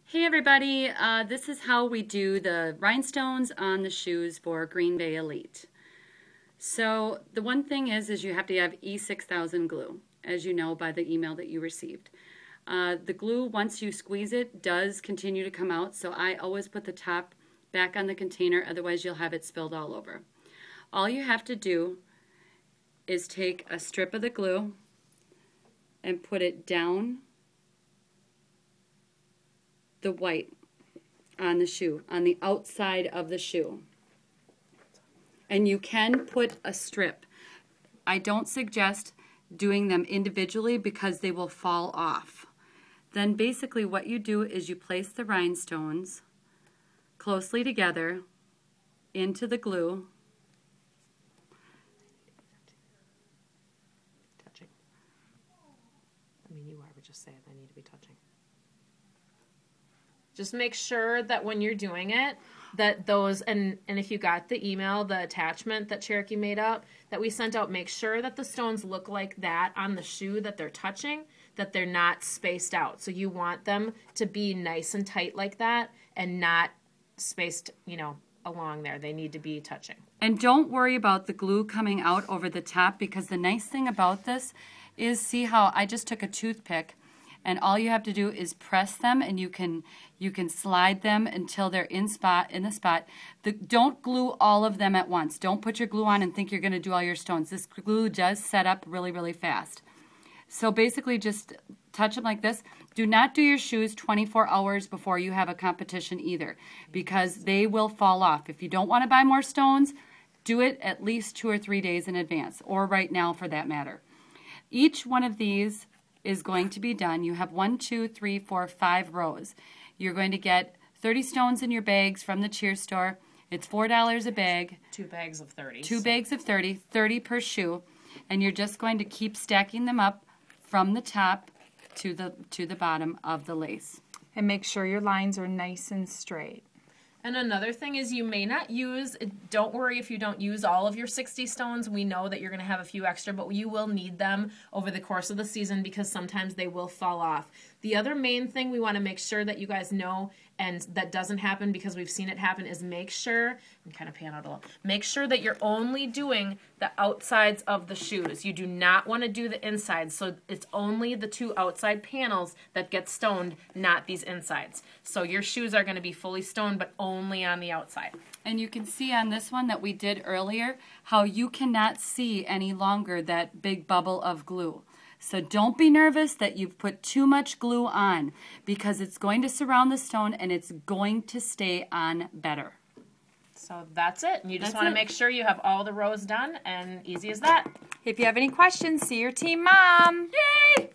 Hey everybody, this is how we do the rhinestones on the shoes for Green Bay Elite. So the one thing is you have to have E6000 glue, as you know by the email that you received. The glue, once you squeeze it, does continue to come out, so I always put the top back on the container, otherwise you'll have it spilled all over. All you have to do is take a strip of the glue and put it down the white on the shoe, on the outside of the shoe. And you can put a strip. I don't suggest doing them individually because they will fall off. Then basically what you do is you place the rhinestones closely together into the glue. Touching. I mean, you are, but just say it. They need to be touching. Just make sure that when you're doing it, that those, and if you got the email, the attachment that Cherokee made up, that we sent out, make sure that the stones look like that on the shoe that they're touching, that they're not spaced out. So you want them to be nice and tight like that and not spaced, along there. They need to be touching. And don't worry about the glue coming out over the top, because the nice thing about this is, see how I just took a toothpick and all you have to do is press them, and you can slide them until they're in the spot. Don't glue all of them at once. Don't put your glue on and think you're going to do all your stones. This glue does set up really, really fast. So basically just touch them like this. Do not do your shoes 24 hours before you have a competition either, because they will fall off. If you don't want to buy more stones, do it at least 2 or 3 days in advance, or right now for that matter. Each one of these is going to be done. You have 1, 2, 3, 4, 5 rows. You're going to get 30 stones in your bags from the cheer store. It's $4 a bag. 2 bags of 30. 2 bags of 30, 30 per shoe. And you're just going to keep stacking them up from the top to the bottom of the lace. And make sure your lines are nice and straight. And another thing is, you may not use, don't worry if you don't use all of your 60 stones. We know that you're going to have a few extra, but you will need them over the course of the season because sometimes they will fall off. The other main thing we want to make sure that you guys know, and that doesn't happen because we've seen it happen, is make sure, and kind of pan out a little, make sure that you're only doing the outsides of the shoes. You do not want to do the insides, so it's only the 2 outside panels that get stoned, not these insides. So your shoes are going to be fully stoned, but only on the outside. And you can see on this one that we did earlier how you cannot see any longer that big bubble of glue. So don't be nervous that you've put too much glue on, because it's going to surround the stone and it's going to stay on better. So that's it. And you just want to make sure you have all the rows done, and easy as that. If you have any questions, see your team mom. Yay!